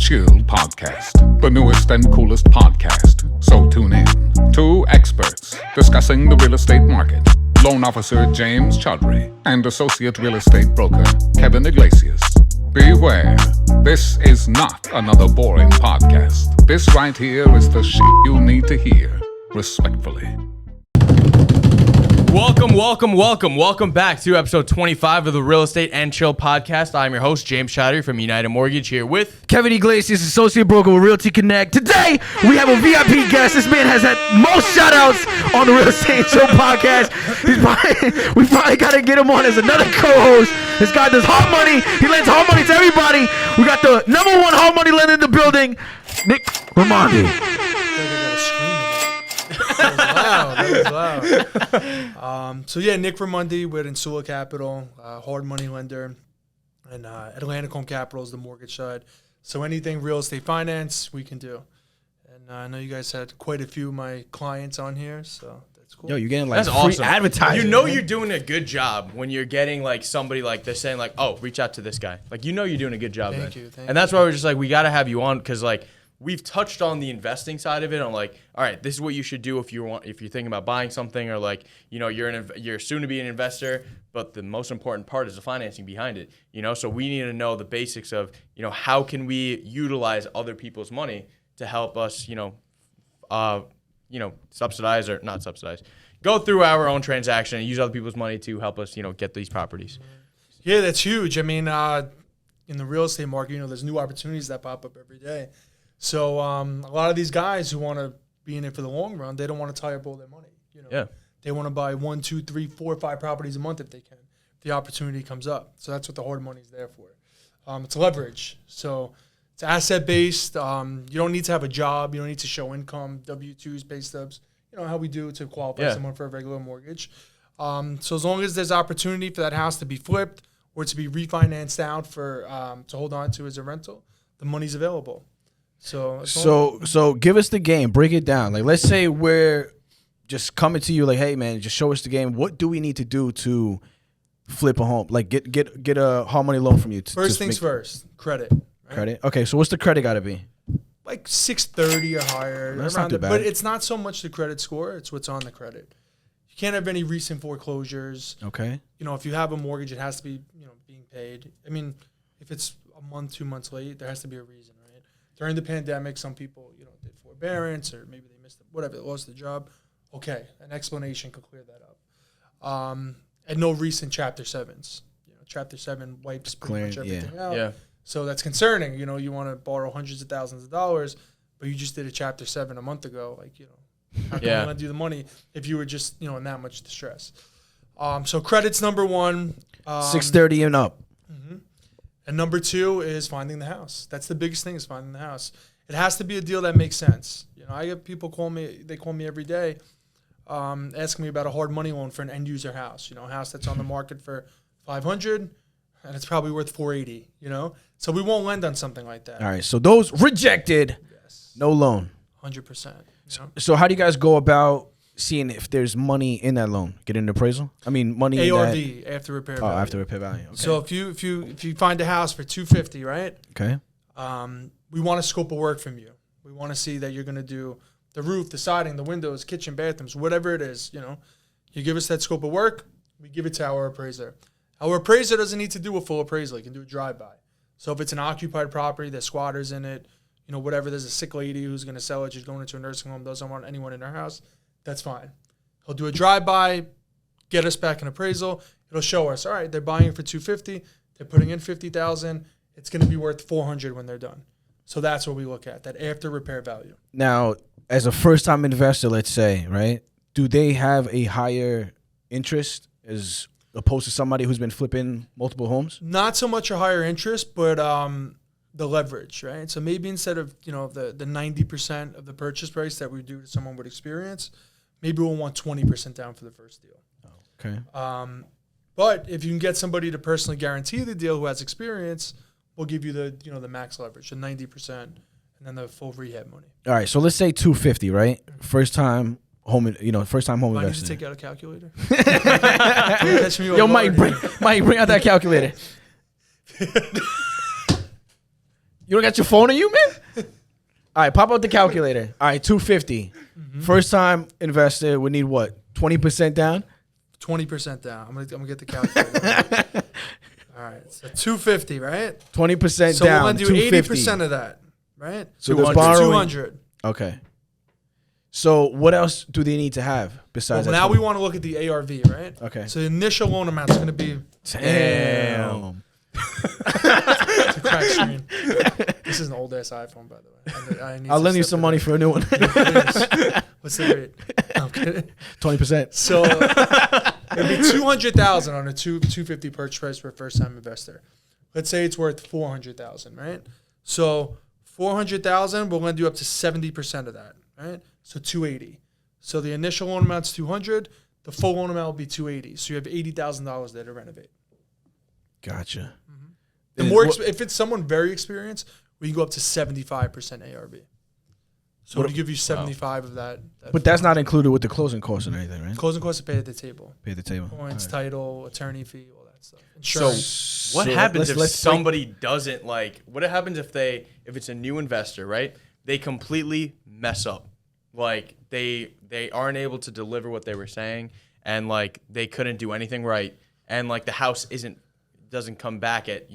Chill Podcast, the newest and coolest podcast. So tune in. Two experts discussing the real estate market. Loan officer James Chaudhry and associate real estate broker Kevin Iglesias. Beware, this is not another boring podcast. This right here is the shit you need to hear. Respectfully. Welcome back to episode 25 of the Real Estate and Chill Podcast. I'm your host, James Chaudhry from United Mortgage, here with Kevin Iglesias, associate broker with Realty Connect. Today, we have a VIP guest. This man has had most shout-outs on the Real Estate and Chill Podcast. We finally got to get him on as another co-host. This guy does hard money. He lends hard money to everybody. We got the number one hard money lender in the building, Nick Raimondi. That was loud. So yeah, Nick Raimondi with Insula Capital, hard money lender, and Atlantic Home Capital is the mortgage side. So anything real estate finance, we can do. And I know you guys had quite a few of my clients on here, so that's cool. Yo, you're getting like That's free awesome. advertising. You know you're doing a good job when you're getting like somebody like they're saying like, oh, reach out to this guy. Like, you know you're doing a good job. Thank you. And that's why we're just like, we got to have you on because like we've touched on the investing side of it. On like, all right, this is what you should do if you're thinking about buying something, or like, you know, you're soon to be an investor, but the most important part is the financing behind it. You know, so we need to know the basics of, you know, how can we utilize other people's money to help us, subsidize or not subsidize, go through our own transaction and use other people's money to help us, get these properties. Yeah, that's huge. I mean, in the real estate market, there's new opportunities that pop up every day. So a lot of these guys who want to be in it for the long run, they don't want to tie up all their money. Yeah. They want to buy 1, 2, 3, 4, 5 properties a month if they can. If the opportunity comes up. So that's what the hard money is there for. It's leverage. So it's asset based. You don't need to have a job. You don't need to show income, W-2s, pay stubs. You know how we do to qualify someone for a regular mortgage. So as long as there's opportunity for that house to be flipped or to be refinanced out for to hold on to as a rental, the money's available. So give us the game. Break it down. Like, let's say we're just coming to you like, hey man, just show us the game. What do we need to do to flip a home? Like get a hard money loan from you. First things first, credit. Right? Credit. Okay, so what's the credit got to be? Like 630 or higher. That's not too bad. But it's not so much the credit score; it's what's on the credit. You can't have any recent foreclosures. Okay. If you have a mortgage, it has to be being paid. I mean, if it's a month, 2 months late, there has to be a reason, right? During the pandemic, some people, did forbearance or maybe they missed whatever, they lost the job. Okay, an explanation could clear that up. And no recent Chapter 7s. Chapter 7 wipes pretty much everything out. Yeah. So that's concerning. You want to borrow hundreds of thousands of dollars, but you just did a Chapter 7 a month ago. Like, how can you lend you the money if you were just, in that much distress? So credit's number one. 630 and up. Mm-hmm. And number two is finding the house. That's the biggest thing, is finding the house. It has to be a deal that makes sense. I get people call me every day asking me about a hard money loan for an end user house. A house that's on the market for $500 and it's probably worth $480, So we won't lend on something like that. All right, so those rejected, yes. No loan. 100%. So how do you guys go about seeing if there's money in that loan? Get an appraisal? I mean, money ARV, in that... after repair value. Oh, after repair value. Okay. So if you find a house for $250, right? Okay. We want a scope of work from you. We want to see that you're going to do the roof, the siding, the windows, kitchen, bathrooms, whatever it is. You give us that scope of work, we give it to our appraiser. Our appraiser doesn't need to do a full appraisal. He can do a drive-by. So if it's an occupied property, there's squatters in it, whatever, there's a sick lady who's going to sell it, she's going into a nursing home, doesn't want anyone in her house, that's fine. He'll do a drive-by, get us back an appraisal. It'll show us, all right, they're buying it for $250, they're putting in $50,000, it's going to be worth $400 when they're done. So that's what we look at, that after repair value. Now, as a first-time investor, let's say, right, do they have a higher interest as opposed to somebody who's been flipping multiple homes? Not so much a higher interest, but the leverage, right? So maybe instead of, the 90% of the purchase price that we do to someone with experience, maybe we'll want 20% down for the first deal. Okay. But if you can get somebody to personally guarantee the deal who has experience, we'll give you the max leverage, the 90%, and then the full rehab money. All right, so let's say 250, right? First time home investor. I need to take out a calculator. Catch me Yo, Mike, bring out that calculator. You don't got your phone on you, man? All right, pop out the calculator. All right, 250. First time investor would need what? 20% down? 20% down. I'm gonna get the calculator. All right, so 250, right? 20% So down. we're gonna do 80% of that, right? So the 200. borrowing- 200. Okay. So what else do they need to have besides Well, that now 20? we want to look at the ARV, right? Okay. So the initial loan amount is gonna be Damn. to crack screen. This is an old ass iPhone, by the way. I need I'll to lend you step some it money up. for a new one. What's the rate? No, I'm kidding. 20%. So it'd be 200,000 on a 250 purchase price for a first time investor. Let's say it's worth 400,000, right? So 400,000, we're going to do up to 70% of that, right? So 280. So the initial loan amount's 200. The full loan amount will be 280. So you have $80,000 there to renovate. Gotcha. The more if it's someone very experienced, we can go up to 75% ARV. So What- we give you 75 of that. But that's not included with the closing costs and anything, right? Closing costs are paid at the table. Pay at the table. Points, All right. title, attorney fee, all that stuff. So Insurance. what So happens let's if break- somebody doesn't like? What happens if it's a new investor, right? They completely mess up, like they aren't able to deliver what they were saying, and like they couldn't do anything right, and like the house doesn't come back at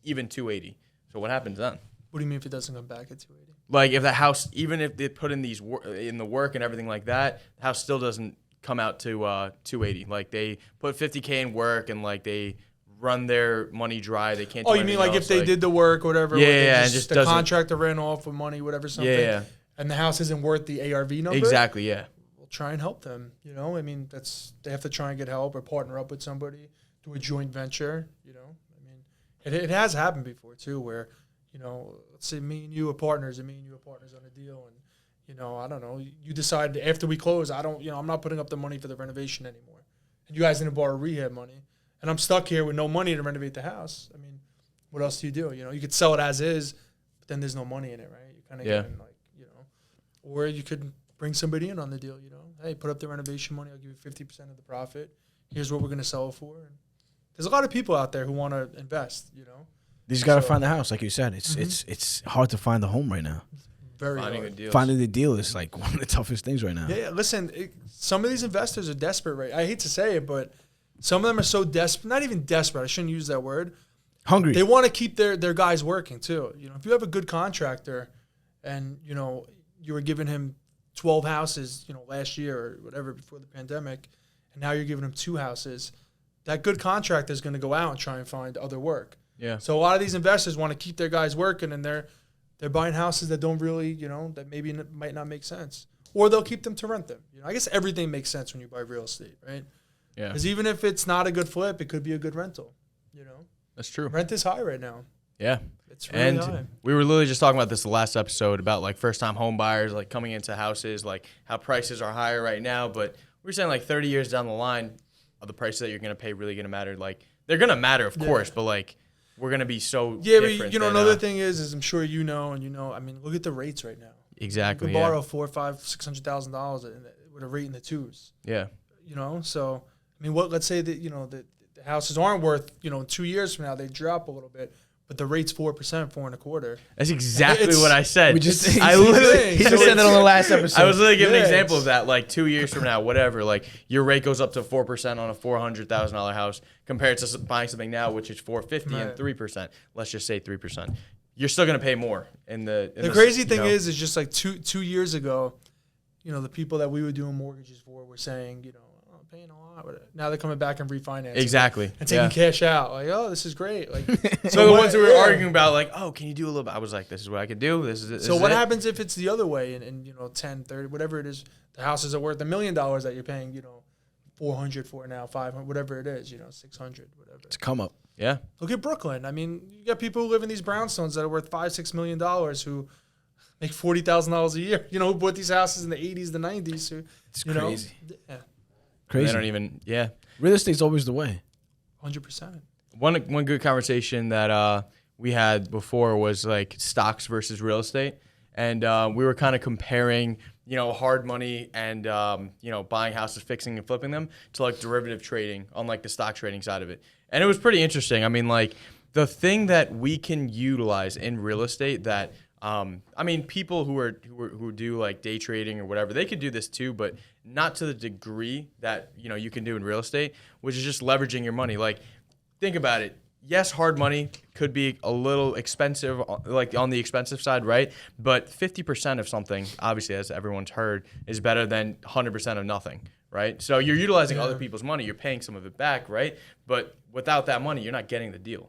even 280. So what happens then? What do you mean if it doesn't come back at 280? Like if the house, even if they put in in the work and everything like that, the house still doesn't come out to 280. Like they put 50K in work and like they run their money dry. They can't. Oh, do you mean anything like if else, they did the work or whatever? Yeah, where they yeah, and just the doesn't- contractor ran off with money, whatever, something. Yeah. And the house isn't worth the ARV number. Exactly. Yeah. We'll try and help them. I mean, they have to try and get help or partner up with somebody, do a joint venture. I mean, it has happened before too, where let's say me and you are partners, and me and you are partners on a deal, and I don't know, you decide after we close, I'm not putting up the money for the renovation anymore, and you guys didn't borrow rehab money, and I'm stuck here with no money to renovate the house. I mean, what else do? You could sell it as is, but then there's no money in it, right? You kind of getting or you could bring somebody in on the deal. Hey, put up the renovation money. I'll give you 50% of the profit. Here's what we're going to sell it for. And there's a lot of people out there who want to invest. You just gotta So- find the house, like you said. It's hard to find the home right now. Very Finding hard. a deal. Finding the deal is like one of the toughest things right now. Yeah, listen, some of these investors are desperate, right? I hate to say it, but some of them are so desperate. Not even desperate. I shouldn't use that word. Hungry. They want to keep their guys working too. If you have a good contractor, and you were giving him 12 houses, last year or whatever before the pandemic, and now you're giving him 2 houses, that good contractor is going to go out and try and find other work. Yeah. So a lot of these investors want to keep their guys working, and they're buying houses that don't really, that maybe might not make sense, or they'll keep them to rent them. I guess everything makes sense when you buy real estate, right? Yeah. Because even if it's not a good flip, it could be a good rental. That's true. Rent is high right now. Yeah. It's really And high. we were literally just talking about this the last episode about like first time home buyers, like coming into houses, like how prices are higher right now. But we were saying like 30 years down the line, are the prices that you're going to pay really going to matter? Like they're going to matter, of course, but like we're going to be so Yeah, different but than, another thing is I'm sure I mean, look at the rates right now. Exactly. You can Yeah. borrow $400,000, $600,000 with a rate in the 2s. Yeah. So I mean, let's say that the houses aren't worth 2 years from now they drop a little bit, but the rate's 4%, 4.25%. That's exactly It's- what I said. We just I He literally, just said that on the last episode. I was literally giving an Yeah, example it's- of that. Like 2 years from now, whatever, like your rate goes up to 4% on a $400,000 house compared to buying something now, which is $450 and Right. 3%. Let's just say 3%. You're still gonna pay more in the. The crazy thing is just like two years ago, the people that we were doing mortgages for were saying, I'm paying a lot. Now they're coming back and refinancing. exactly. And taking cash out. Like, oh, this is great. Like, So the what- ones who were yeah. arguing about, like, oh, can you do a little bit? I was like, this is what I could do. This is. So what happens if it's the other way and 10, 30, whatever it is, the houses are worth $1 million that you're paying, 400 for now, 500, whatever it is, 600, whatever. It's come up. Yeah. Look at Brooklyn. I mean, you got people who live in these brownstones that are worth $5-6 million who make $40,000 a year. Who bought these houses in the 80s, the 90s. Who, It's crazy. Yeah, Crazy. They don't even. Yeah. Real estate's always the way. 100%. One good conversation that we had before was like stocks versus real estate, and we were kind of comparing, hard money and buying houses, fixing and flipping them to like derivative trading on like the stock trading side of it, and it was pretty interesting. I mean, like the thing that we can utilize in real estate that I mean, people who do like day trading or whatever, they could do this too, but not to the degree that you can do in real estate, which is just leveraging your money. Like, think about it. Yes, hard money could be a little expensive, like on the expensive side, right? But 50% of something, obviously, as everyone's heard, is better than 100% of nothing, right? So you're utilizing other people's money, you're paying some of it back, right? But without that money, you're not getting the deal.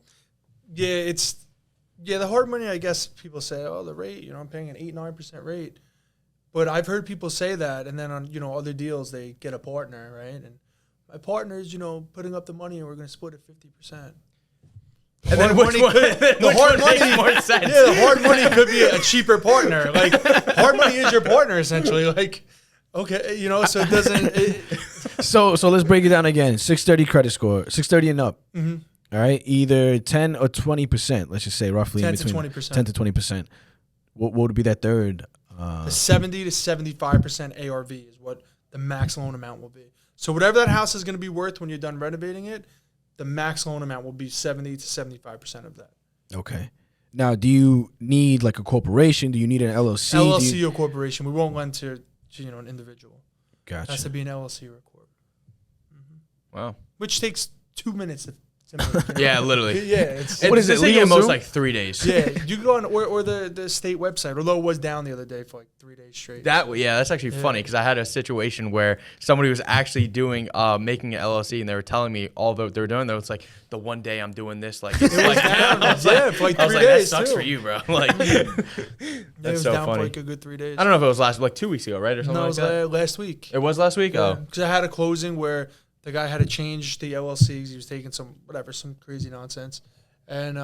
Yeah, the hard money, I guess people say, oh, the rate, I'm paying an 8-9% rate. But I've heard people say that, and then on, other deals, they get a partner, right? And my partner's, putting up the money, and we're going to split it 50%. And then which one makes more sense? Yeah, the hard money could be a cheaper partner. Like, hard money is your partner, essentially. Like, okay, so it doesn't... So let's break it down again. 630 credit score, 630 and up. Mm-hmm. All right, either 10 or 20%. Let's just say roughly 10 in between. to 20%. 10 to 20%. What would be that third? The 70 to 75% ARV is what the max loan amount will be. So whatever that house is going to be worth when you're done renovating it, the max loan amount will be 70 to 75% of that. Okay. Now, do you need like a corporation? Do you need an LLC? LLC or corporation. We won't lend to an individual. Gotcha. It has to be an LLC or a corp. Mm-hmm. Wow. Which takes 2 minutes to Yeah, literally. Yeah, what is it? Legal Almost soon? like 3 days. Yeah, you can go on or the state website. Although it was down the other day for like 3 days straight. That's actually funny because I had a situation where somebody was actually doing making an LLC and they were telling me all that they were doing. There was like the one day I'm doing this, like it's like down. For like 3 I was like, days. that sucks too. for you, bro. Like It that's was so down funny. for like a good 3 days. I don't know if it was like 2 weeks ago, right, or something No, it like was that. last week. It was last week. Oh, Because I had a closing where the guy had to change the LLCs. He was taking some crazy nonsense. And,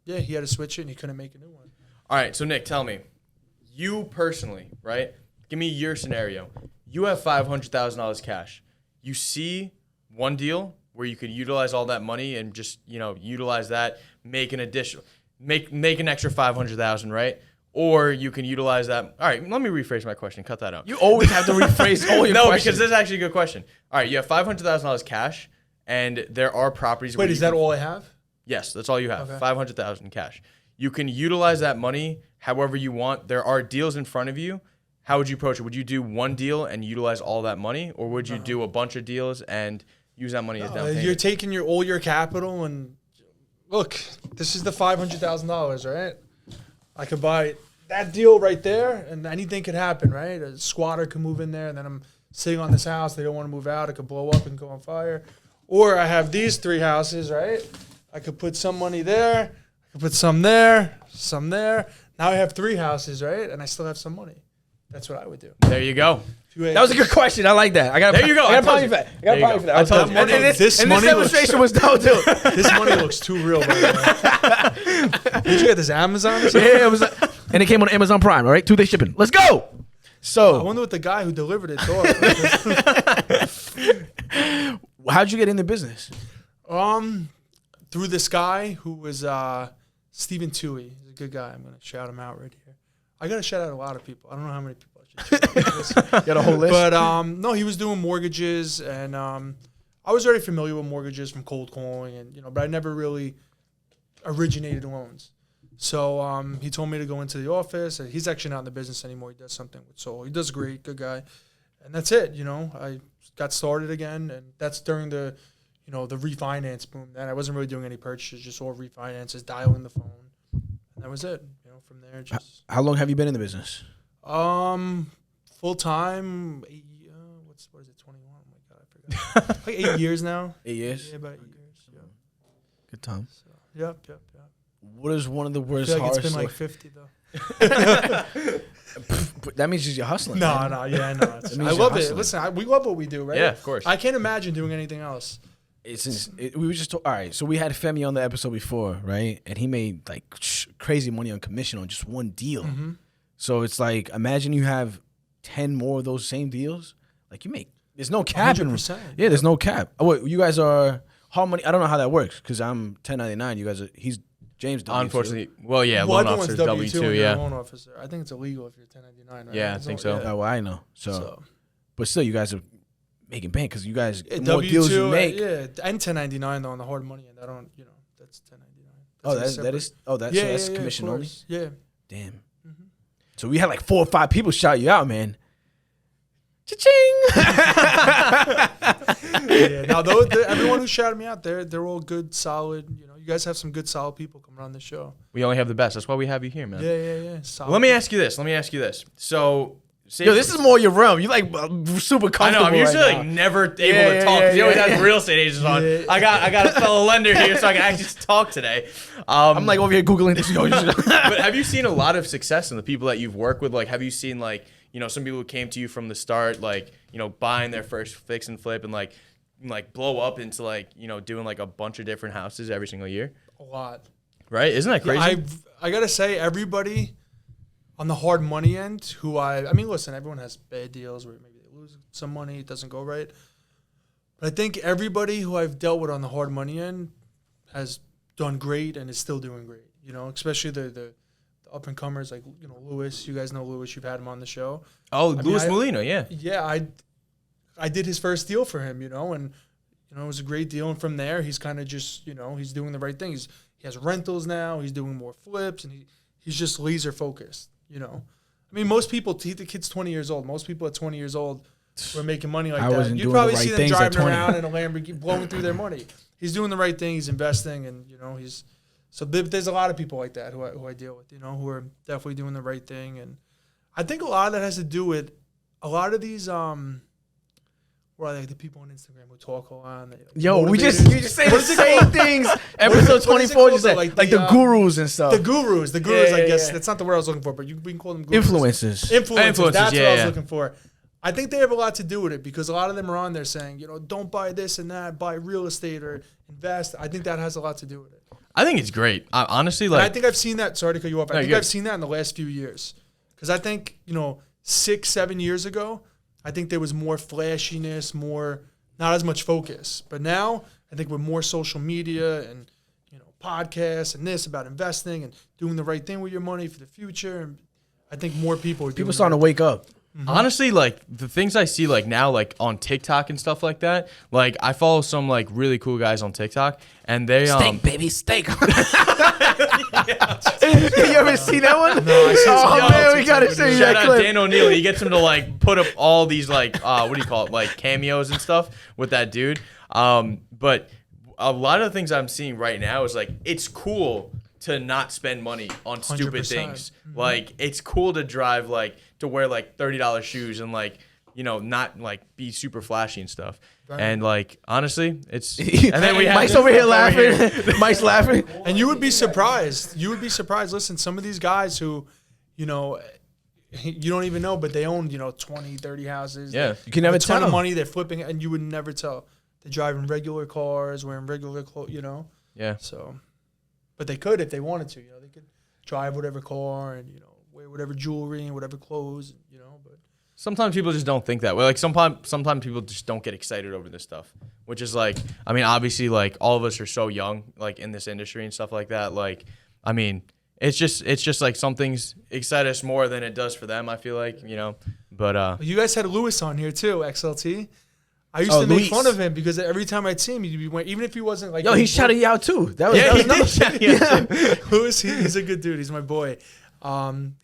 he had to switch it, and he couldn't make a new one. all right. So Nick, tell me, you personally, right? Give me your scenario. You have $500,000 cash. You see one deal where you could utilize all that money and just utilize that, make an extra $500,000, right? Or you can utilize that. All right, let me rephrase my question. Cut that out. You always have to rephrase all your No, questions. because this is actually a good question. All right, you have $500,000 cash, and there are properties. Wait, is that all I have? Yes, that's all you have. Okay. $500,000 cash. You can utilize that money however you want. There are deals in front of you. How would you approach it? Would you do one deal and utilize all that money, or would you do a bunch of deals and use that money as down payment? You're taking all your capital and look, this is the $500,000, right? I could buy that deal right there, and anything could happen, right? A squatter could move in there, and then I'm sitting on this house. They don't want to move out. It could blow up and go on fire. Or I have these 3 houses, right? I could put some money there. I could put some there, some there. Now I have 3 houses, right? And I still have some money. That's what I would do. There you go. That was a good question. I like that. There you go. I got to for that. I got for that. I told you. And this demonstration was dope too. This money looks too real, by the way. Did you get this Amazon or something? Yeah, it was. And it came on Amazon Prime. All right, 2-day shipping. Let's go. I So, wonder what the guy who delivered it thought. how'd you get in the business? Through this guy who was Stephen Toohey. He's a good guy. I'm gonna shout him out right here. I gotta shout out a lot of people. I don't know how many people I should shout out. Got a whole list. But no, he was doing mortgages, and I was already familiar with mortgages from cold calling, and but I never really originated loans. So he told me to go into the office. And he's actually not in the business anymore. He does something with Soul. He does great, good guy, and that's it. I got started again, and that's during the the refinance boom. Then I wasn't really doing any purchases, just all refinances, dialing the phone, and that was it. From there, just How long have you been in the business? full time. What is it? 21. Oh my god, I forgot. Like 8 years now. 8 years. Yeah, about 8 years. Yeah. Good time. So, yep. What is one of the I worst feel like horror it's been like stories? 50 though. But that means you're hustling. No. man. I means love you're it. hustling. Listen, we love what we do, right? Yeah, of course. I can't imagine doing anything else. We were just all right. So we had Femi on the episode before, right? And he made like crazy money on commission on just one deal. Mm-hmm. So it's like, imagine you have 10 more of those same deals. Like you make, there's no cap. 100%. Yeah, there's no cap. Oh, wait, you guys are how many? I don't know how that works because I'm 1099. You guys are. He's James. W2. Unfortunately, well, yeah, Well, loan everyone's officer's W2 W2, and you're a yeah. loan officer. I think it's illegal if you're 1099, right? Yeah, I think so. Oh, well, I know. So, but still, you guys are making bank because you guys the more W2, deals you make. yeah, and 1099 though on the hard money, and I don't, that's 1099. Oh, like that is. Oh, that's yeah, so that's yeah, commission of only. course. Yeah. Damn. So we had like 4 or 5 people shout you out, man. Cha-ching! Yeah. Now, everyone who shouted me out, they're all good, solid. You know, you guys have some good, solid people coming on the show. We only have the best. That's why we have you here, man. Yeah. Solid. Let me ask you this. So, Yo, this is more your realm. You like super comfortable. I know. I'm usually right like now. never able to talk. 'Cause he always has real estate agents on. Yeah. I got a fellow lender here, so I can actually talk today. I'm like over here googling this. Yo, you should- But have you seen a lot of success in the people that you've worked with? Like, have you seen like, you know, some people who came to you from the start, like, you know, buying their first fix and flip and like blow up into like, you know, doing like a bunch of different houses every single year? A lot. Right? Isn't that crazy? Yeah, I gotta say, everybody on the hard money end, I mean, listen, everyone has bad deals where maybe they lose some money, it doesn't go right. But I think everybody who I've dealt with on the hard money end has done great and is still doing great. You know, especially the up and comers like, you know, Lewis. You guys know Lewis. You've had him on the show. Oh, Luis Molina, yeah. Yeah, I did his first deal for him, you know, and you know it was a great deal. And from there, he's kind of just, you know, he's doing the right thing. He has rentals now. He's doing more flips, and he's just laser focused. You know, I mean, most people. The kid's 20 years old. Most people at 20 years old were making money like that. You'd probably see them driving around in a Lamborghini, blowing through their money. He's doing the right thing. He's investing, and you know, so there's a lot of people like that who I deal with. You know, who are definitely doing the right thing, and I think a lot of that has to do with a lot of these what are they, the people on Instagram who talk a lot? Yo, you just say the same things. Episode 24, you said like the gurus and stuff. The gurus, I guess. That's not the word I was looking for, but we can call them gurus. Influencers. That's what I was looking for. I think they have a lot to do with it because a lot of them are on there saying, you know, don't buy this and that, buy real estate or invest. I think that has a lot to do with it. I think it's great. Honestly, and I think I've seen that. Sorry to cut you off. I think I've seen that in the last few years. Because I think, you know, 6-7 years ago, I think there was more flashiness, not as much focus. But now, I think with more social media and, you know, podcasts and this about investing and doing the right thing with your money for the future, and I think more people are doing People starting to wake up. Mm-hmm. Honestly, like the things I see like now, like on TikTok and stuff like that, like I follow some like really cool guys on TikTok and they steak, baby, steak. You ever seen that one? No, I see Oh man, we gotta show you shout that out clip. Dan O'Neill. He gets him to like put up all these like what do you call it, like cameos and stuff with that dude. But a lot of the things I'm seeing right now is like it's cool to not spend money on stupid 100%. things. Like it's cool to drive like to wear like $30 shoes and like, you know, not like be super flashy and stuff. Right. And like honestly, it's and then we have Mike's over here laughing. Mike's laughing. And you would be surprised. Listen, some of these guys who, you know, you don't even know, but they own, you know, 20, 30 houses. Yeah. You can never a ton tell. of money. They're flipping, and you would never tell. They're driving regular cars, wearing regular clothes, you know. Yeah. So, but they could if they wanted to. You know, they could drive whatever car and, you know, wear whatever jewelry and whatever clothes, you know. But sometimes people just don't think that way. Like sometimes people just don't get excited over this stuff, which is like, I mean, obviously, like all of us are so young, like in this industry and stuff like that. Like, I mean, it's just like some things excite us more than it does for them. I feel like, you know, but you guys had Lewis on here too, XLT. I used to make fun of him because every time I'd see him, he'd be even if he wasn't like. Yo, he shouted you out too. That was, yeah, that he was did shout you out too. Lewis, he's a good dude. He's my boy.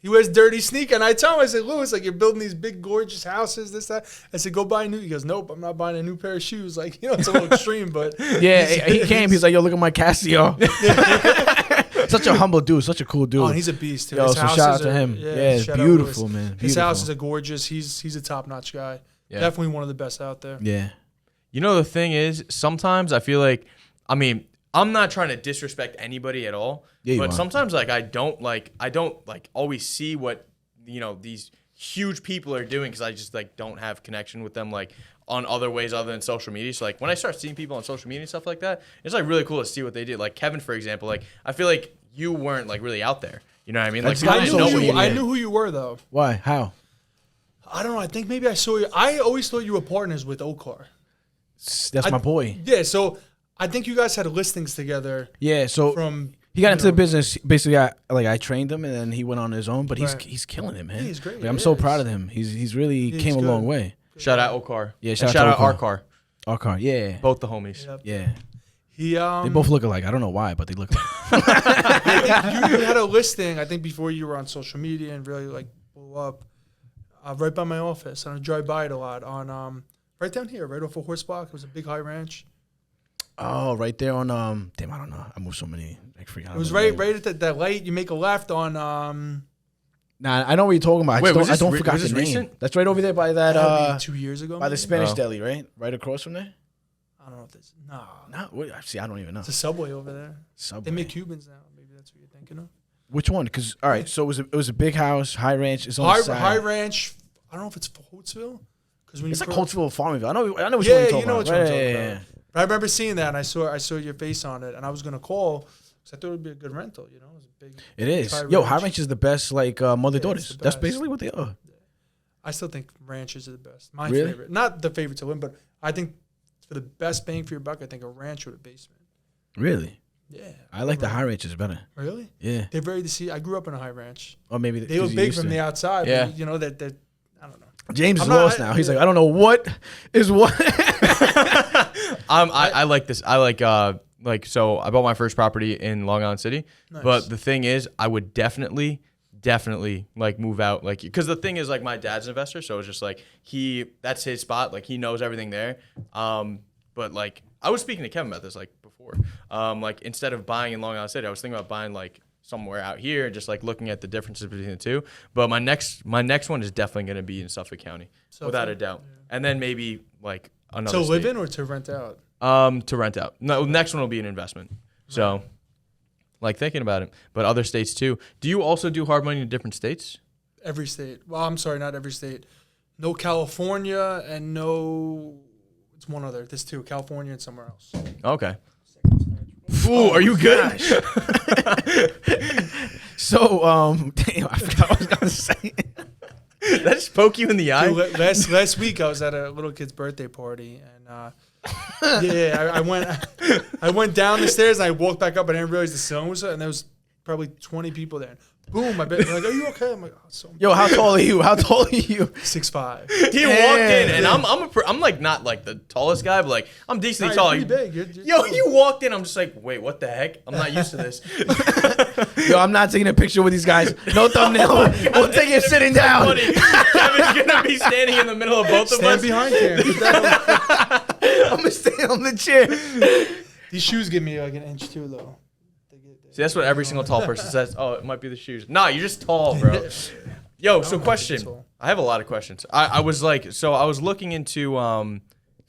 He wears dirty sneaker, and I tell him, I said, Lewis, like you're building these big, gorgeous houses, this, that. I said, go buy a new. He goes, nope, I'm not buying a new pair of shoes. Like, you know, it's a little extreme, but Yeah, he came. He's like, yo, look at my Casio. Such a humble dude, such a cool dude. Oh, and he's a beast too. Yo, His so houses shout out to are- him. Yeah, it's shout out beautiful, Lewis. man. His Beautiful. houses are gorgeous. He's a top notch guy. Yeah. Definitely one of the best out there. Yeah. You know, the thing is, sometimes I feel like, I mean, I'm not trying to disrespect anybody at all, Yeah, you but are. sometimes like I don't always see what, you know, these huge people are doing because I just like don't have connection with them like on other ways other than social media. So like when I start seeing people on social media and stuff like that, it's like really cool to see what they did. Like Kevin, for example, like I feel like you weren't like really out there. You know what I mean? Like That's people not didn't social know what media. you I did. knew who you were though. Why? How? I don't know. I think maybe I saw you. I always thought you were partners with Okar. That's my boy. Yeah, so I think you guys had listings together Yeah, so from. he got you into know, the business. Basically, I trained him, and then he went on his own. But Right. he's killing it, man. Yeah, he's great. Like, I'm Yeah, so he's- proud of him. He's really he's came a good. long way. Shout out Okar. Yeah, And shout out shout to out Okar. our car. Our car, yeah, Both the homies. Yep. yeah. He They both look alike. I don't know why, but they look alike. you had a listing, I think, before you were on social media and really like blew up, right by my office. And I drive by it a lot on right down here, right off of Horse Block. It was a big high ranch. Oh, right there on damn, I don't know. I moved so many. I forgot. It was right at that light. You make a left on Nah, I know what you're talking about. Wait, I don't forgot was the this name. recent? That's right over there by that 2 years ago. by the maybe? Spanish Oh. deli, right? Right across from there. I don't know if this. No, No, wait, see, I don't even know. it's a Subway over there. Subway. They make Cubans now. Maybe that's what you're thinking of. Which one? Because all right, so it was a big house, high ranch. It's on the side. High Ranch. I don't know if it's Holtzville. Because when It's you like cross- Holtzville, Farmville. I know which one Yeah, you're talking you know about. which one I'm Right, talking yeah, about. But I remember seeing that, and I saw your face on it, and I was gonna call because I thought it would be a good rental. You know, it was a big. It is. High Yo, ranch. high ranch is the best, like mother Yeah, daughters. it's the That's best. basically what they are. I still think ranches are the best. My Really? favorite, not the favorite to win, but I think for the best bang for your buck, I think a ranch with a basement. Really? Yeah. I like the high ranches better. Really? Yeah. They're very deceived. I grew up in a high ranch. Or maybe They look big from the outside. Yeah. But, you know that I don't know. James is I'm not- lost now. He's like, I don't know what is what. I like this. I like so I bought my first property in Long Island City, Nice. but the thing is, I would definitely like move out, like, because the thing is, like, my dad's an investor, so it's just like that's his spot, like he knows everything there. But like I was speaking to Kevin about this like before, like instead of buying in Long Island City, I was thinking about buying like somewhere out here and just like looking at the differences between the two. But my next one is definitely going to be in Suffolk County, without a doubt, and then maybe like another To live state. in or to rent out? To rent out. No, next one will be an investment. So, like, thinking about it, but other states too. Do you also do hard money in different states? Every state. Well, I'm sorry, not every state. No California and no. It's one other. There's two. California and somewhere else. Okay. Ooh, are you good? So, damn, I forgot what I was gonna say. Did I just poke you in the eye? Dude, last week I was at a little kid's birthday party and I went down the stairs and I walked back up and I didn't realize the ceiling was up and there was probably 20 people there. Boom! They're like, "Are you okay?" I'm like, "Oh, so Yo, how tall are you? How tall are you? 6'5". He walked in, and I'm like not like the tallest guy, but like I'm decently tall. Pretty big. You're Yo, you walked in. I'm just like, wait, what the heck? I'm not used to this. Yo, I'm not taking a picture with these guys. No thumbnail. We'll take it sitting down. Funny. Kevin's gonna be standing in the middle of both of Stand us. behind Cam. I'm gonna stay on the chair. These shoes give me like an inch too, though. See, that's what every single tall person says. Oh, it might be the shoes. Nah, you're just tall, bro. Yo, so question. I have a lot of questions. I was looking into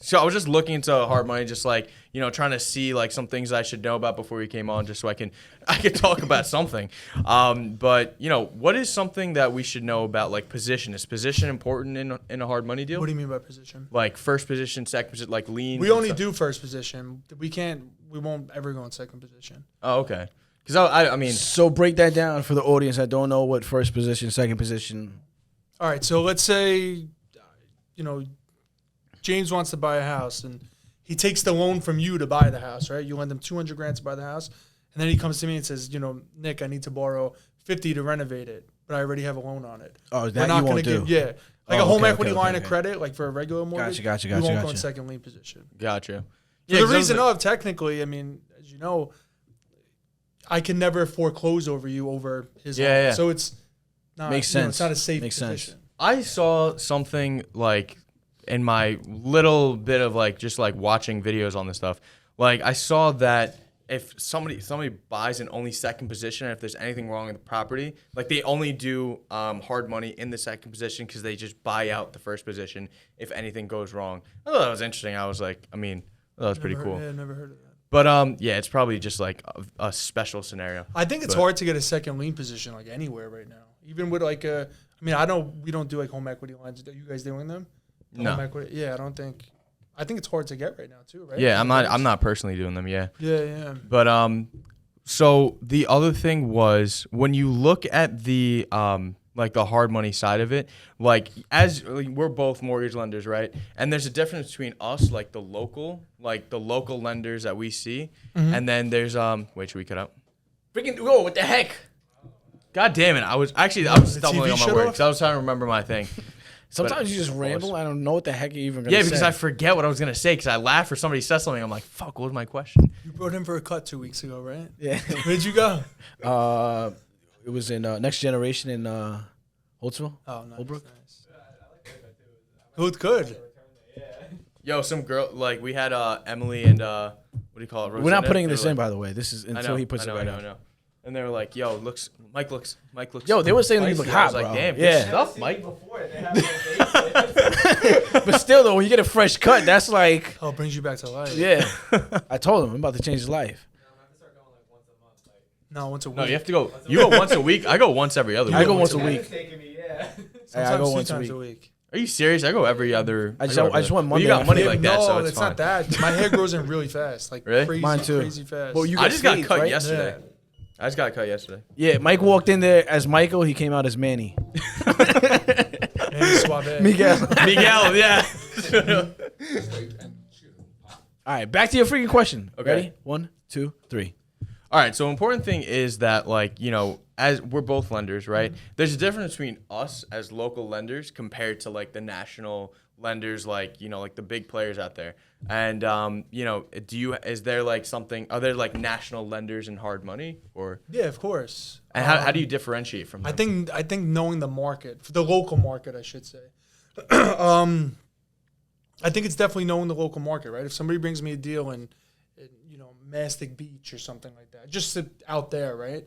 so I was just looking into hard money, just like, you know, trying to see like some things I should know about before we came on, just so I could talk about something. But you know, what is something that we should know about like position? Is position important in a hard money deal? What do you mean by position? Like first position, second position, like lean. We only do first position. We won't ever go in second position. Oh, okay. Because I mean, So break that down for the audience that don't know what first position, second position. All right, so let's say, you know, James wants to buy a house and he takes the loan from you to buy the house, right? You lend him $200,000 to buy the house, and then he comes to me and says, you know, Nick, I need to borrow $50 to renovate it, but I already have a loan on it. Oh, We're that not you gonna won't do. Yeah, like Oh, a home okay, equity okay, line okay. of credit, like for a regular mortgage. Gotcha. We won't go in Gotcha. second lien position. gotcha. For the 'cause I was reason like- of technically, I mean, as you know, I can never foreclose over you over his Yeah, loan. yeah. So it's not, Makes you know, sense. it's not a safe Makes sense. position. I saw something like in my little bit of like just like watching videos on this stuff. Like I saw that if somebody buys in only second position, and if there's anything wrong with the property, like they only do hard money in the second position because they just buy out the first position if anything goes wrong. I thought that was interesting. I was like, I mean, that was pretty cool. Yeah, never heard of that. But yeah, it's probably just like a special scenario. I think it's But- hard to get a second lien position like anywhere right now. Even with like I mean, we don't do like home equity lines. Are you guys doing them? No. Home equity? Yeah, I think it's hard to get right now too, right? Yeah, I'm not personally doing them. Yeah. Yeah. But so the other thing was when you look at the like the hard money side of it, like we're both mortgage lenders, right? And there's a difference between us, like the local lenders that we see, and then there's wait, should we cut out? Freaking whoa! What the heck? God damn it! I was The stumbling TV on my shut words. off? 'Cause I was trying to remember my thing. Sometimes you just ramble. I don't know what the heck you're even gonna say. Yeah, because I forget what I was gonna say because I laugh or somebody says something. I'm like, fuck, what was my question? You brought him for a cut 2 weeks ago, right? Yeah. Where'd you go? It was in Next Generation in Holtzville. Oh, nice. Holbrook. Nice. Who's good? Yo, some girl like we had Emily and what do you call it? We're not Rosanna. putting They this were in, like, by the way. This is I until know, he puts I know, it right I know, up. I know. And they were like, "Yo, Mike looks." Yo, they were saying you look spicy. hot, I was like, bro. "Damn, Yeah. good stuff, Mike." But still, though, when you get a fresh cut, that's like, Oh, it brings you back to life. yeah. I told him I'm about to change his life. No, once a week. No, you have to go. You go once a week. I go once every other week. I go once a week. Sometimes I go 2 once times a a week. week. Are you serious? I go every other. I just go want every- Monday Well, you got off. money Yeah, like that, no, so it's it's fine. not that. My hair grows in really fast, like Really? crazy, Mine too. crazy fast. Well, you I just got fades, cut right? yesterday. I just got cut yesterday. Yeah, Mike walked in there as Michael. He came out as Manny. Manny Suave. Miguel. Miguel, yeah. All right, back to your freaking question. Okay. Ready? 1, 2, 3. All right. So important thing is that as we're both lenders, right? There's a difference between us as local lenders compared to like the national lenders, like the big players out there. And is there like something? Are there like national lenders in hard money or? Yeah, of course. And how do you differentiate from them? I think knowing the market, the local market, I should say. I think it's definitely knowing the local market, right? If somebody brings me a deal in Mastic Beach or something like that, just out there, right?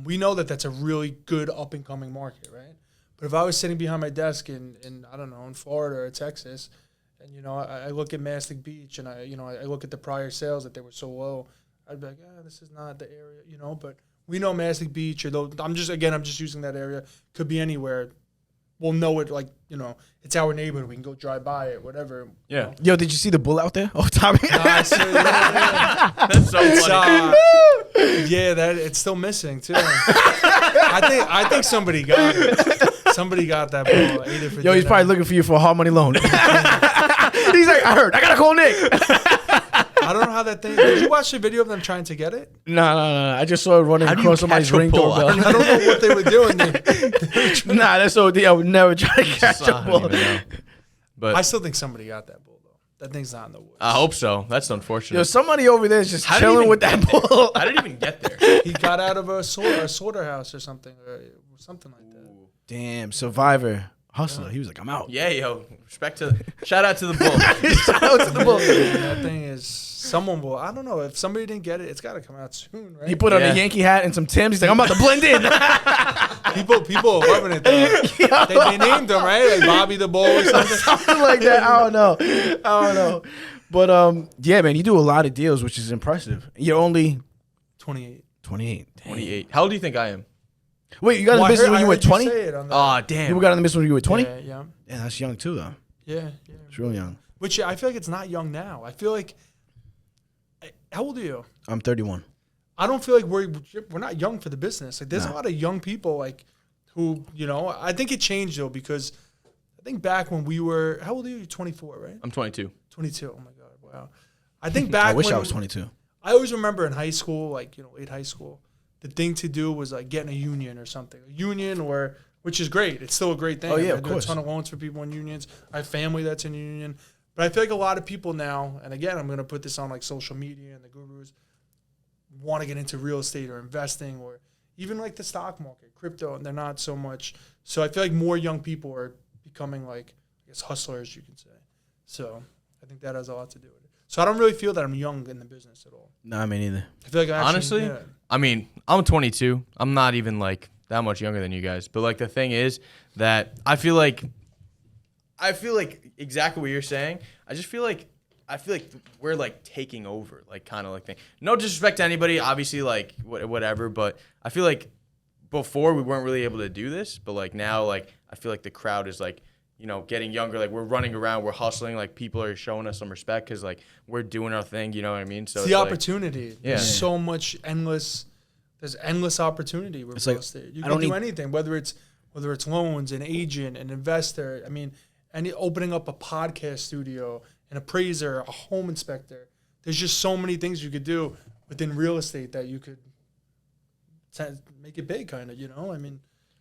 We know that that's a really good up and coming market, right? But if I was sitting behind my desk in I don't know, in Florida or Texas, and I look at Mastic Beach and I look at the prior sales that they were so low, I'd be like, this is not the area, But we know Mastic Beach, or though I'm just using that area. Could be anywhere. We'll know it, like, it's our neighborhood. We can go drive by it, whatever. Yeah. Yo, did you see the bull out there? Oh, Tommy. That's That's so funny. that it's still missing too. I think somebody got it. Somebody got that ball. Ate it for Yo, he's dinner. probably looking for you for a hard money loan. He's like, I heard. I gotta call Nick. I don't know how that thing. Did you watch the video of them trying to get it? No. I just saw it running How do you across somebody's catch a ring bull? doorbell. I don't know what they were doing. Nah, that's OD. I would never try to catch I a don't bull. even know. But I still think somebody got that bull though. That thing's not in the woods. I hope so. That's unfortunate. Yo, somebody over there is just How did he chilling even with that get there? bull. I didn't even get there. He got out of a slaughterhouse or something like that. Damn, Survivor. Hustler. He was like, I'm out. Yeah, yo. Shout out to the bull. Shout out to the bull. That thing is someone will. I don't know if somebody didn't get it. It's got to come out soon, right? He put on Yeah. a Yankee hat and some Timbs. He's like, I'm about to blend in. People are loving it though. They named him right, like Bobby the Bull or something. Something like that. I don't know. But yeah, man, you do a lot of deals, which is impressive. You're only 28. 28. Dang. 28. How old do you think I am? Wait, you got in the business when you were 20? Oh, damn. You got in the business when you were 20? Yeah, yeah, Yeah, that's young too, though. yeah. It's real young. Which I feel like it's not young now. I feel like. How old are you? I'm 31. I don't feel like we're not young for the business. Like there's a lot of young people like who I think it changed though because I think back when we were how old are you? You're 24, right? I'm 22. 22. Oh my god, wow. I think back. I wish when, I was 22. I always remember in high school, like late high school, the thing to do was like getting a union or something. A union or which is great. It's still a great thing. Oh, yeah, I of do course. a ton of loans for people in unions. I have family that's in a union. But I feel like a lot of people now, and again, I'm going to put this on like social media and the gurus, want to get into real estate or investing or even like the stock market, crypto, and they're not so much. So I feel like more young people are becoming like, I guess, hustlers, you can say. So I think that has a lot to do with it. So I don't really feel that I'm young in the business at all. Nah, me neither. I feel like I actually, Honestly, yeah. I mean, I'm 22. I'm not even like that much younger than you guys. But like the thing is that I feel like exactly what you're saying. I feel like we're like taking over, like kind of like thing. No disrespect to anybody, obviously, like whatever. But I feel like before we weren't really able to do this, but like now, like I feel like the crowd is like getting younger. Like we're running around, we're hustling. Like people are showing us some respect because like we're doing our thing. You know what I mean? So It's the opportunity. Yeah. There's so much endless. There's endless opportunity with It's real like, estate. You I can don't do need- anything, whether it's loans, an agent, an investor. I mean, opening up a podcast studio, an appraiser, a home inspector. There's just so many things you could do within real estate that you could make it big, kind of. I mean,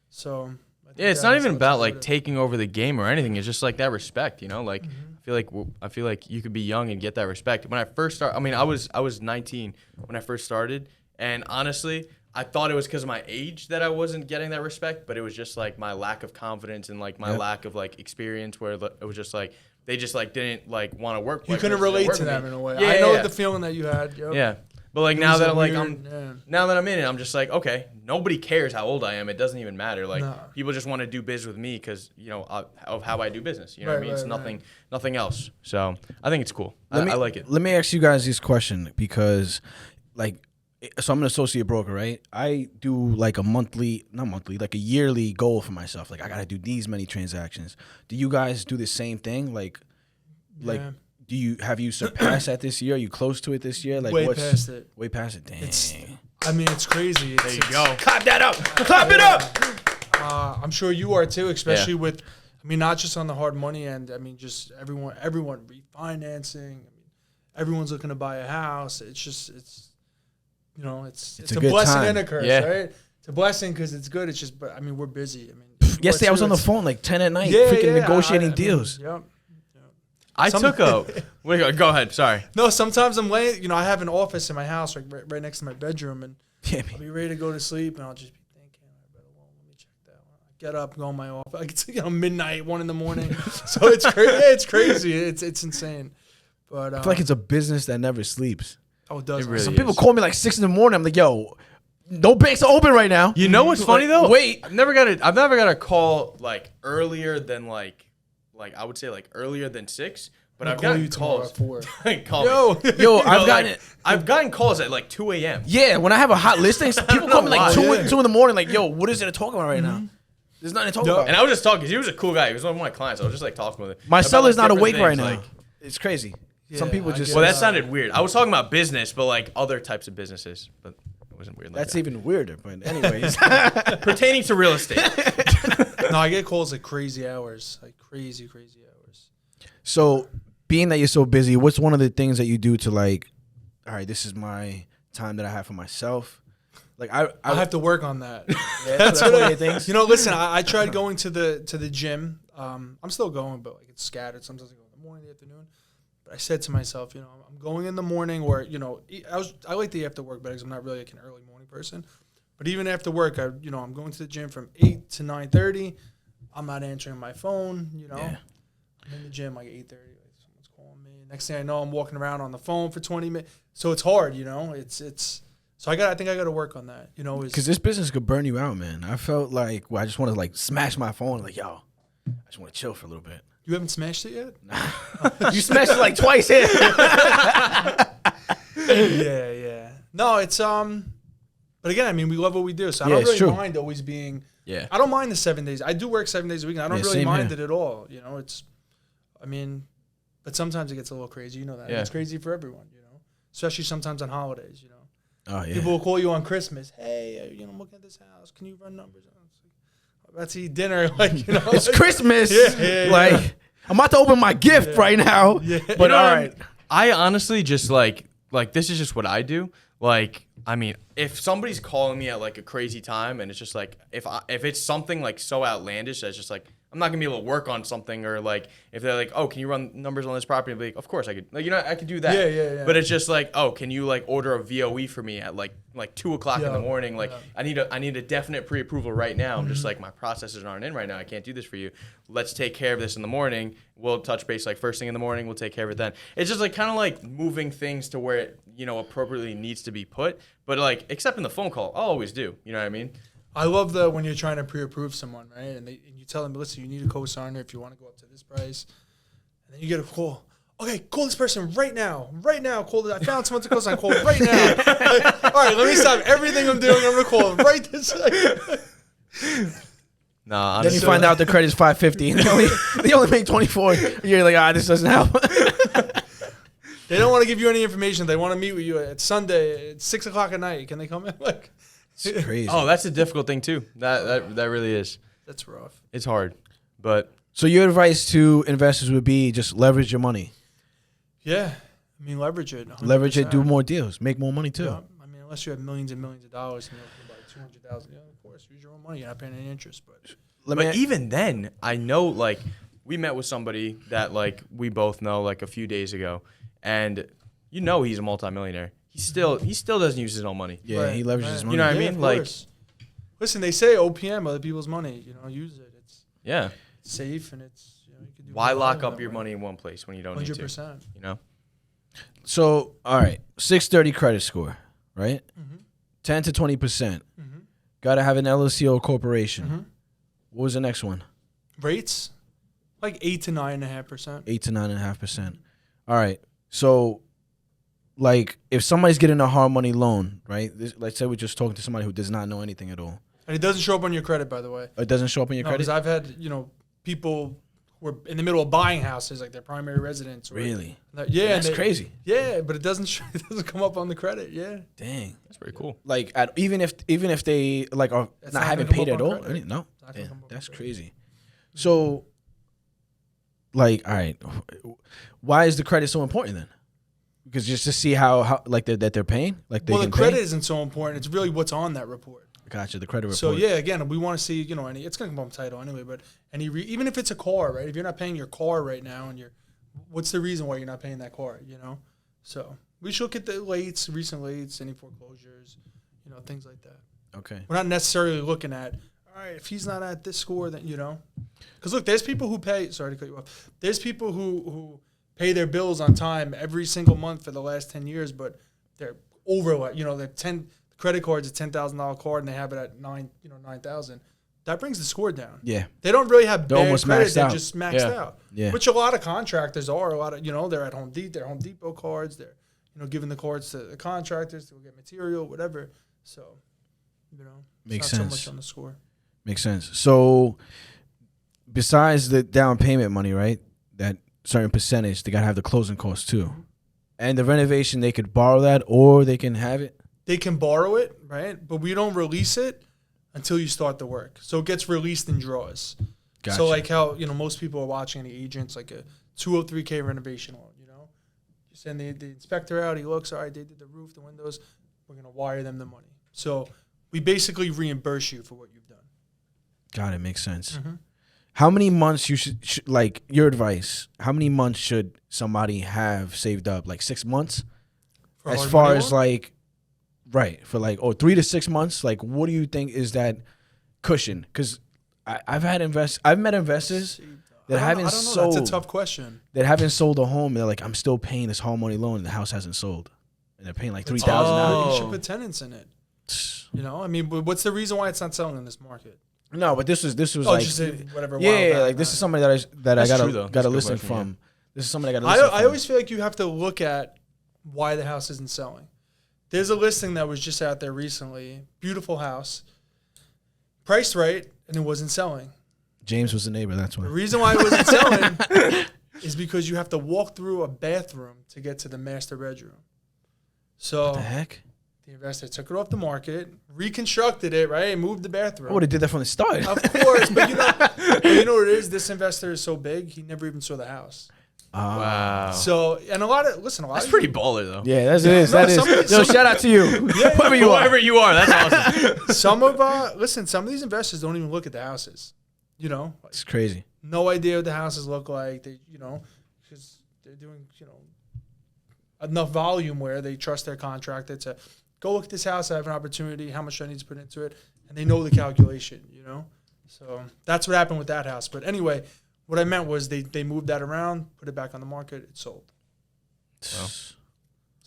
so Yeah, it's not even about like taking over the game or anything. It's just like that respect, you know. Like I feel like you could be young and get that respect. When I first started, I mean, I was 19 when I first started, and honestly, I thought it was because of my age that I wasn't getting that respect, but it was just like my lack of confidence and like my lack of like experience, where it was just like they just like didn't like want to work. You couldn't relate to them in a way. Yeah, I know the feeling that you had. Yep. Yeah. But like now that I'm in it, I'm just like, okay, nobody cares how old I am. It doesn't even matter. Like people just want to do biz with me because of how I do business. You know what I mean? It's nothing else. So I think it's cool. I like it. Let me ask you guys this question because, like, so I'm an associate broker, right? I do like like a yearly goal for myself. Like I gotta do these many transactions. Do you guys do the same thing? Like. Have you surpassed that this year? Are you close to it this year? Like way past it. Way past it. Dang. It's crazy. There you go. Clap that up. Clap it up. I'm sure you are too, especially with. I mean, not just on the hard money end. I mean, just everyone refinancing. I mean, everyone's looking to buy a house. It's a blessing time. and a curse, right? It's a blessing because it's good. It's just, but I mean, we're busy. I mean, yesterday I was on the phone like 10 at night, freaking negotiating deals. Yep. Go ahead. Sorry. No, sometimes I'm laying. I have an office in my house, like right next to my bedroom, and I'll be ready to go to sleep, and I'll just be thinking, let me check that one. I get up, go in my office. Like it's midnight, 1 a.m. So it's crazy. It's crazy. It's insane. But I feel like it's a business that never sleeps. Oh, it does. It really Some people call me like 6 in the morning. I'm like, yo, no banks are open right now. You know what's funny though? Wait, I've never got a call like earlier than like I would say like earlier than 6. But I've gotten calls. Yo, I've gotten calls at like 2 a.m. Yeah, when I have a hot listing, people call me like 2 in the morning. Like, yo, what is it to talk about right now? There's nothing to talk about. And I was just talking because he was a cool guy. He was one of my clients. I was just like talking with him. My seller's not awake right now. Like, it's crazy. Yeah, some people just. Well, that sounded weird. I was talking about business, but like other types of businesses. But it wasn't weird. That's even weirder. But anyways, pertaining to real estate. No, I get calls like crazy hours, like crazy hours. So, being that you're so busy, what's one of the things that you do to like, all right, this is my time that I have for myself? Like I have to work on that. Yeah, that's one of your things. Listen, I tried going to the gym. I'm still going, but like it's scattered. Sometimes I go in the morning, the afternoon. But I said to myself, I'm going in the morning, or I like the after work because I'm not really like an early morning person. But even after work, I'm going to the gym from 8 to 9:30. I'm not answering my phone. Yeah. I'm in the gym like 8:30. Someone's calling me. Next thing I know, I'm walking around on the phone for 20 minutes. So it's hard, It's so I think I got to work on that. Because this business could burn you out, man. I felt like I just want to like smash my phone. Like, yo, I just want to chill for a little bit. You haven't smashed it yet? You smashed it like twice here. Yeah. No, it's But again, I mean, we love what we do, so I don't really mind always being. Yeah. I don't mind the 7 days. I do work 7 days a week, and I don't really mind it at all. But sometimes it gets a little crazy. You know that. Yeah. It's crazy for everyone. Especially sometimes on holidays. Oh yeah. People will call you on Christmas. Hey, I'm looking at this house. Can you run numbers? Let's eat dinner. It's Christmas. Yeah. I'm about to open my gift right now. Yeah. But all right. I honestly just like this is just what I do. Like, I mean, if somebody's calling me at like a crazy time and it's just like if it's something like so outlandish that's just like I'm not gonna be able to work on something, or like if they're like, oh, can you run numbers on this property? I'll be like, of course I could. Like, I could do that. Yeah. But it's just like, oh, can you like order a VOE for me at like 2 o'clock in the morning? Like, I need a definite pre-approval right now. I'm just like, my processes aren't in right now. I can't do this for you. Let's take care of this in the morning. We'll touch base like first thing in the morning. We'll take care of it then. It's just like kind of like moving things to where it appropriately needs to be put. But like, except in the phone call, I'll always do. You know what I mean? I love when you're trying to pre-approve someone, right? And you tell them, listen, you need a co-signer if you want to go up to this price. And then you get a call. Okay, call this person right now. Right now. Call this. I found someone to co-sign. Call right now. All right, let me stop everything I'm doing. I'm going to call right this second. Nah, then you find out the credit's $550 and they only make $24. You're like, this doesn't help. They don't want to give you any information. They want to meet with you at Sunday at 6 o'clock at night. Can they come in? Like, it's crazy. Oh, that's a difficult thing too. That really is. That's rough. It's hard, but so your advice to investors would be just leverage your money. Yeah, I mean leverage it. 100%. Leverage it. Do more deals. Make more money too. Yeah. I mean, unless you have millions and millions of dollars, and you have about $200,000. Yeah, of course, use your own money. You're not paying any interest, but But even then, I know, like, we met with somebody that, like, we both know, like, a few days ago, and he's a multimillionaire. He still doesn't use his own money. Yeah, he leverages his money. You know what I Yeah, mean? of Like, course. Listen, they say OPM, other people's money. Use it. It's safe and it's. You can do why well lock that up your way. money in one place when you don't need to? 100%. So, all right, 630 credit score, right? 10 to 20%. Got to have an LLC or corporation. What was the next one? Rates, like 8 to 9.5%. 8 to 9.5%. All right. So, like, if somebody's getting a hard money loan, right? Let's say we're just talking to somebody who does not know anything at all. And it doesn't show up on your credit, by the way. It doesn't show up on your credit? Because I've had, people who are in the middle of buying houses, like their primary residence. Really? Yeah. That's crazy. Yeah, but it doesn't come up on the credit. Yeah. Dang. That's pretty cool. Like, even if they, like, are That's not not having gonna come paid up at on all? credit. No? Not gonna Damn, come up on that's credit. crazy. So, like, all right. Why is the credit so important then? Because just to see how like that they're paying? Like they Well, the can credit pay? isn't so important. It's really what's on that report. Gotcha, the credit report. So yeah, again, we want to see, it's going to come up title anyway, but even if it's a car, right? If you're not paying your car right now and what's the reason why you're not paying that car, So we should look at the recent lates, any foreclosures, things like that. Okay. We're not necessarily looking at, all right, if he's not at this score, then, because look, there's people who pay, sorry to cut you off. There's people who pay their bills on time every single month for the last 10 years, but they're over, they're 10, credit card's a $10,000 card and they have it at 9,000. That brings the score down. Yeah. They don't really have They're bad almost credit. maxed They're out. just maxed out. Yeah. Which a lot of contractors are. A lot of, they're at Home Depot cards. They're, giving the cards to the contractors to go get material, whatever. So, Makes it's not sense. so much on the score. Makes sense. So besides the down payment money, right? That certain percentage, they gotta have the closing costs too. And the renovation, they could borrow that or they can have it. They can borrow it, right? But we don't release it until you start the work. So it gets released in draws. Gotcha. So like how, most people are watching any agents, like a 203K renovation loan, You send the inspector out, he looks, all right, they did the roof, the windows, we're going to wire them the money. So we basically reimburse you for what you've done. Got it. Makes sense. Mm-hmm. How many months you should like your advice? How many months should somebody have saved up? Like 6 months, For a as hard far money as loan? like, right? For like 3 to 6 months. Like, what do you think is that cushion? Because I've met investors that haven't I don't know. sold. That's a tough question. That haven't sold a home. They're like, I'm still paying this hard money loan, and the house hasn't sold, and they're paying like $3,000. You should Oh. put tenants in it. I mean, but what's the reason why it's not selling in this market? No, but this was Oh, like, just whatever. yeah, like this is somebody that I That's got true, though. a That's a good listen question, from. This is somebody I got a listen from. I always feel like you have to look at why the house isn't selling. There's a listing that was just out there recently. Beautiful house. Priced right, and it wasn't selling. James was the neighbor. That's The why. reason why it wasn't selling is because you have to walk through a bathroom to get to the master bedroom. So What the heck? the investor took it off the market, reconstructed it, right, and moved the bathroom. Oh, they did that from the start. Of course, but you know what it is? This investor is so big, he never even saw the house. Wow. So, and a lot of That's pretty baller, though. Yeah, that is. No, That is. some- Shout out to you. Whoever you are. Whoever you are, that's awesome. some of these investors don't even look at the houses. Like, It's crazy. no idea what the houses look like. They, because they're doing, enough volume where they trust their contractor to go look at this house. I have an opportunity. How much do I need to put into it? And they know the calculation, So that's what happened with that house. But anyway, what I meant was they moved that around, put it back on the market, it sold. Wow. So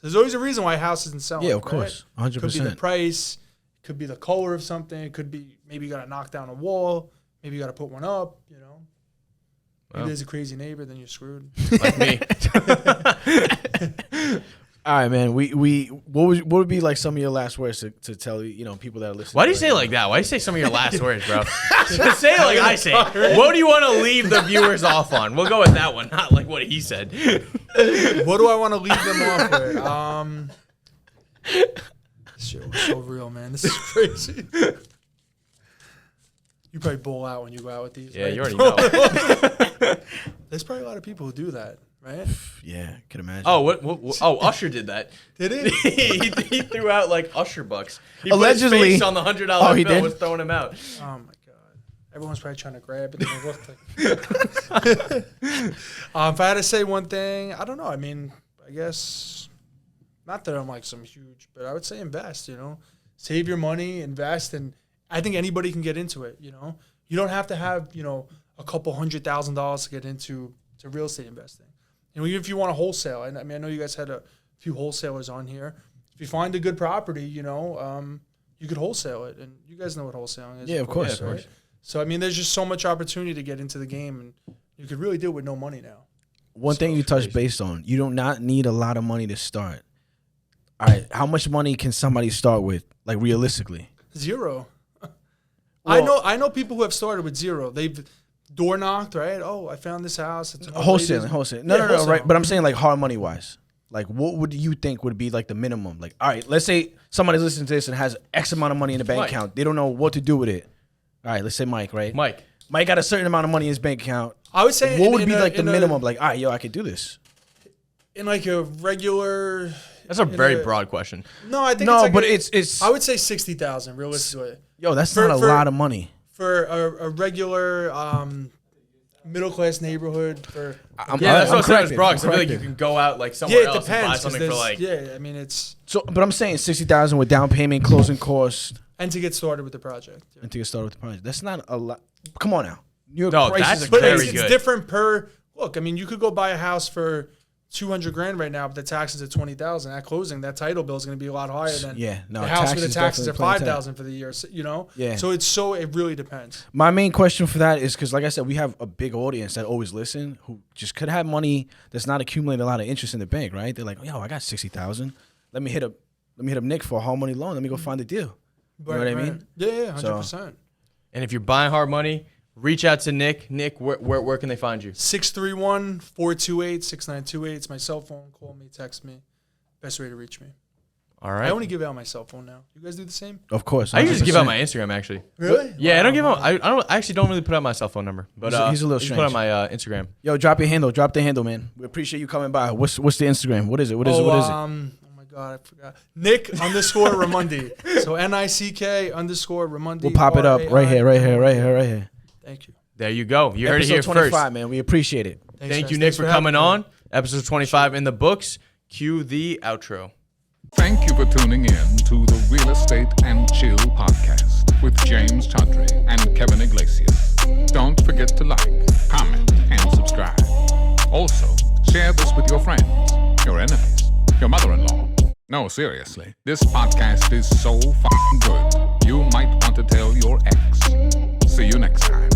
there's always a reason why a house isn't selling. Yeah, of right? course, 100%. Could be the price. Could be the color of something. It could be maybe you got to knock down a wall. Maybe you got to put one up. Maybe Wow. there's a crazy neighbor, then you're screwed. Like me. All right, man. What would be like some of your last words to tell people that are listening? Why do you say it like that? Why do you say some of your last words, bro? Just say it like I say it. What do you want to leave the viewers off on? We'll go with that one, not like what he said. What do I want to leave them off with? This shit was so real, man. This is crazy. You probably bowl out when you go out with these. Yeah, right? you already know. There's probably a lot of people who do that, right? Yeah, can imagine. Oh, what? Oh, Usher did that. Did it? he threw out like Usher bucks. He Allegedly. put his face on the $100 Oh, he bill did? was throwing him out. Oh my god! Everyone's probably trying to grab it. If I had to say one thing, I don't know. I mean, I guess not that I'm like some huge, but I would say invest. Save your money, invest, and I think anybody can get into it. You don't have to have a couple $100,000 to get into real estate investing. Even if you want to wholesale, and I mean, I know you guys had a few wholesalers on here. If you find a good property, you could wholesale it, and you guys know what wholesaling is. Yeah, of course. Right? So, I mean, there's just so much opportunity to get into the game, and you could really do it with no money now. One thing you touched base on, you do not need a lot of money to start. All right, how much money can somebody start with, like realistically? 0. Well, I know people who have started with 0. They've door knocked, right? Oh, I found this house. It's wholesaling. No, right. But I'm saying like hard money wise. Like, what would you think would be like the minimum? Like, all right, let's say somebody's listening to this and has X amount of money in the bank account. They don't know what to do with it. All right, let's say Mike, right? Mike got a certain amount of money in his bank account. I would say what would be like the minimum? Like, all right, I could do this. In like a regular. That's a very broad question. No, I think it's. I would say 60,000 realistically. Yo, that's not a lot of money for a regular middle class neighborhood. That's what I'm saying. I feel like you can go out like somewhere else depends, and buy something for like. Yeah, I mean it's. So, but I'm saying 60,000 with down payment, closing costs, and to get started with the project. That's not a lot. Come on now. That's very good. It's different per. Look, I mean, you could go buy a house for $200,000 right now, but the taxes at $20,000. At closing, that title bill is going to be a lot higher than the house with the taxes at $5,000 for the year. Yeah. So it really depends. My main question for that is because, like I said, we have a big audience that always listen who just could have money that's not accumulating a lot of interest in the bank, right? They're like, yo, I got 60,000. Let me hit up Nick for a hard money loan. Let me go find a deal. You know what I mean? Yeah, 100%. And if you're buying hard money, reach out to Nick. Nick, where can they find you? 631-428-6928. It's my cell phone. Call me, text me. Best way to reach me. All right. I only give out my cell phone now. You guys do the same? Of course. 100%. I usually give out my Instagram, actually. Really? Yeah, I don't give out. I actually don't really put out my cell phone number, but he's a little strange. Put out my Instagram. Yo, drop your handle. Drop the handle, man. We appreciate you coming by. What's the Instagram? What is it? What is it? Oh my God, I forgot. Nick_Raimondi. So NICK_Raimondi. We'll pop it up right here. Thank you. There you go. You heard it here Episode 25, first. man. We appreciate it. Thank you, Nick, for coming on. Episode 25 in the books. Cue the outro. Thank you for tuning in to the Real Estate and Chill podcast with James Chaudhry and Kevin Iglesias. Don't forget to like, comment, and subscribe. Also, share this with your friends, your enemies, your mother-in-law. No, seriously, this podcast is so fucking good, you might want to tell your ex. See you next time.